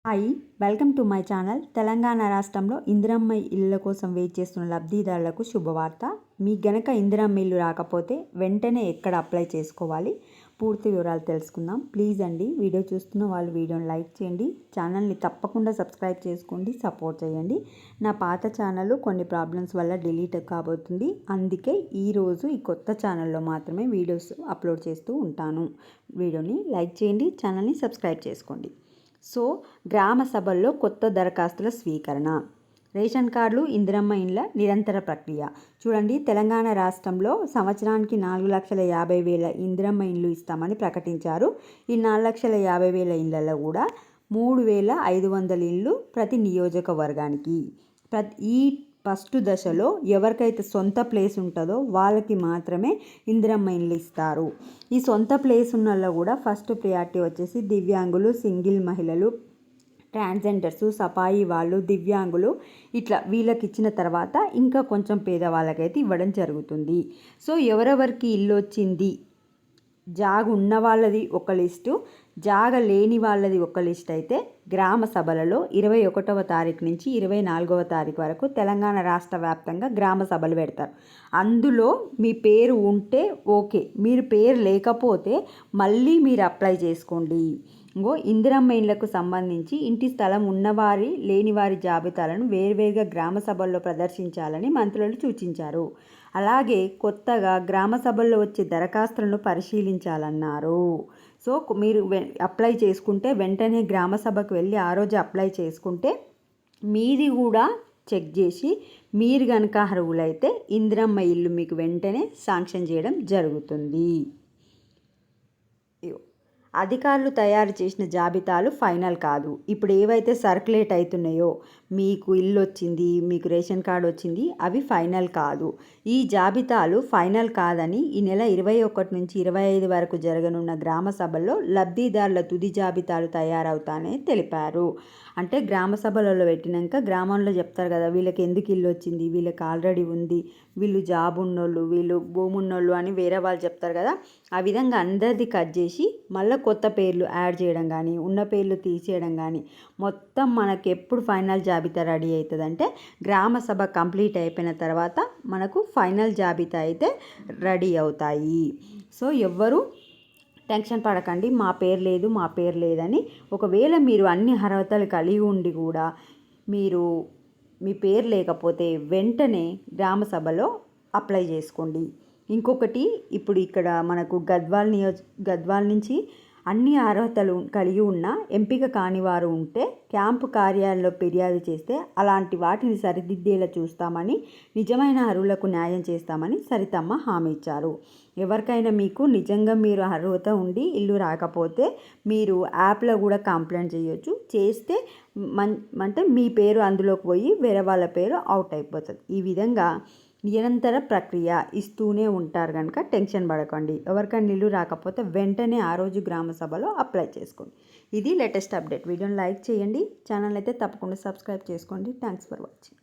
Hi, welcome to my channel. Telangana రాష్ట్రంలో ఇందిరమ్మ ఇళ్ళ కోసం వెయిట్ చేస్తున్న లబ్ధిదారులకు శుభవార్త. మీకు గనక ఇందిరమ్మ ఇల్లు రాకపోతే వెంటనే ఎక్కడ అప్లై చేసుకోవాలి, పూర్తి వివరాలు తెలుసుకుందాం. ప్లీజ్ అండి, వీడియో చూస్తున్న వాళ్ళు వీడియోని లైక్ చేయండి, ఛానల్ని తప్పకుండా సబ్స్క్రైబ్ చేసుకోండి, సపోర్ట్ చేయండి. నా పాత ఛానల్ కొన్ని ప్రాబ్లమ్స్ వల్ల డిలీట్ కాబోతుంది, అందుకే ఈరోజు ఈ కొత్త ఛానల్లో మాత్రమే వీడియోస్ అప్లోడ్ చేస్తూ ఉంటాను. వీడియోని లైక్ చేయండి, ఛానల్ని సబ్స్క్రైబ్ చేసుకోండి. సో, గ్రామ సభల్లో కొత్త దరఖాస్తుల స్వీకరణ, రేషన్ కార్డులు, ఇందిరమ్మ ఇండ్ల నిరంతర ప్రక్రియ. చూడండి, తెలంగాణ రాష్ట్రంలో సంవత్సరానికి 4,50,000 ఇందిరమ్మ ఇండ్లు ఇస్తామని ప్రకటించారు. ఈ 4,50,000 ఇండ్లలో కూడా 3,500 ఇండ్లు ప్రతి నియోజకవర్గానికి. ఈ ఫస్ట్ దశలో ఎవరికైతే సొంత ప్లేస్ ఉంటుందో వాళ్ళకి మాత్రమే ఇందిరమ్మ ఇండ్లు ఇస్తారు. ఈ సొంత ప్లేస్ ఉన్న వాళ్ళు కూడా ఫస్ట్ ప్రియారిటీ వచ్చేసి దివ్యాంగులు, సింగిల్ మహిళలు, ట్రాన్స్జెండర్స్, సఫాయి వాళ్ళు, దివ్యాంగులు, ఇట్లా వీళ్ళకి ఇచ్చిన తర్వాత ఇంకా కొంచెం పేదవాళ్ళకైతే ఇవ్వడం జరుగుతుంది. సో, ఎవరెవరికి ఇల్లు వచ్చింది, జాగ ఉన్న వాళ్ళది ఒక లిస్టు, జాగ లేని వాళ్ళది ఒక లిస్ట్ అయితే గ్రామ సభలలో 21వ తారీఖు నుంచి 24వ తారీఖు వరకు తెలంగాణ రాష్ట్ర వ్యాప్తంగా గ్రామ సభలు పెడతారు. అందులో మీ పేరు ఉంటే ఓకే, మీరు పేరు లేకపోతే మళ్ళీ మీరు అప్లై చేసుకోండి. ఇందిరమ్మ ఇండ్లకు సంబంధించి ఇంటి స్థలం ఉన్నవారి లేని వారి జాబితాలను వేర్వేరుగా గ్రామ సభల్లో ప్రదర్శించాలని మంత్రులు సూచించారు. అలాగే కొత్తగా గ్రామ సభల్లో వచ్చే దరఖాస్తులను పరిశీలించాలన్నారు. సో, మీరు అప్లై చేసుకుంటే వెంటనే గ్రామ సభకు వెళ్ళి ఆ రోజు అప్లై చేసుకుంటే మీది కూడా చెక్ చేసి మీరు కనుక అర్హులైతే ఇందిరమ్మ ఇల్లు మీకు వెంటనే శాంక్షన్ చేయడం జరుగుతుంది. అధికారులు తయారు చేసిన జాబితాలు ఫైనల్ కాదు. ఇప్పుడు ఏవైతే సర్క్యులేట్ అవుతున్నాయో, మీకు ఇల్లు వచ్చింది, మీకు రేషన్ కార్డు వచ్చింది, అవి ఫైనల్ కాదు. ఈ జాబితాలు ఫైనల్ కాదని ఈ నెల 21 నుంచి 25 వరకు జరగనున్న గ్రామ సభల్లో లబ్ధిదారుల తుది జాబితాలు తయారవుతాయని తెలిపారు. అంటే గ్రామ సభలలో పెట్టినాక గ్రామంలో చెప్తారు కదా, వీళ్ళకి ఎందుకు ఇల్లు వచ్చింది, వీళ్ళకి ఆల్రెడీ ఉంది, వీళ్ళు జాబ్ ఉన్నోళ్ళు, వీళ్ళు భూమి ఉన్నోళ్ళు అని వేరే వాళ్ళు చెప్తారు కదా. ఆ విధంగా అందరిది కట్ చేసి మళ్ళీ కొత్త పేర్లు యాడ్ చేయడం కానీ, ఉన్న పేర్లు తీసేయడం కానీ, మొత్తం మనకు ఎప్పుడు ఫైనల్ జాబితా రెడీ అవుతుందంటే గ్రామ సభ కంప్లీట్ అయిపోయిన తర్వాత మనకు ఫైనల్ జాబితా అయితే రెడీ అవుతాయి. సో, ఎవ్వరూ టెన్షన్ పడకండి, మా పేరు లేదని. ఒకవేళ మీరు అన్ని అర్హతలు కలిగి ఉండి కూడా మీ పేరు లేకపోతే వెంటనే గ్రామ సభలో అప్లై చేసుకోండి. ఇంకొకటి, ఇప్పుడు ఇక్కడ మనకు గద్వాల్ నుంచి అన్ని అర్హతలు కలిగి ఉన్న ఎంపిక కాని వారు ఉంటే క్యాంపు కార్యాలయంలో ఫిర్యాదు చేస్తే అలాంటి వాటిని సరిదిద్దేలా చూస్తామని, నిజమైన అర్హులకు న్యాయం చేస్తామని సరితమ్మ హామీ ఇచ్చారు. ఎవరికైనా మీకు నిజంగా మీరు అర్హత ఉండి ఇల్లు రాకపోతే మీరు యాప్లో కూడా కంప్లైంట్ చేయొచ్చు. చేస్తే అంటే మీ పేరు అందులోకి పోయి వేరే వాళ్ళ పేరు అవుట్ అయిపోతుంది. ఈ విధంగా నిరంతర ప్రక్రియ ఇస్తూనే ఉంటారు కనుక టెన్షన్ పడకండి. ఎవరికైనా ఇల్లు రాకపోతే వెంటనే ఆ రోజు గ్రామ సభలో అప్లై చేసుకోండి. ఇది లేటెస్ట్ అప్డేట్. వీడియోని లైక్ చేయండి, ఛానల్ అయితే తప్పకుండా సబ్స్క్రైబ్ చేసుకోండి. Thanks for watching.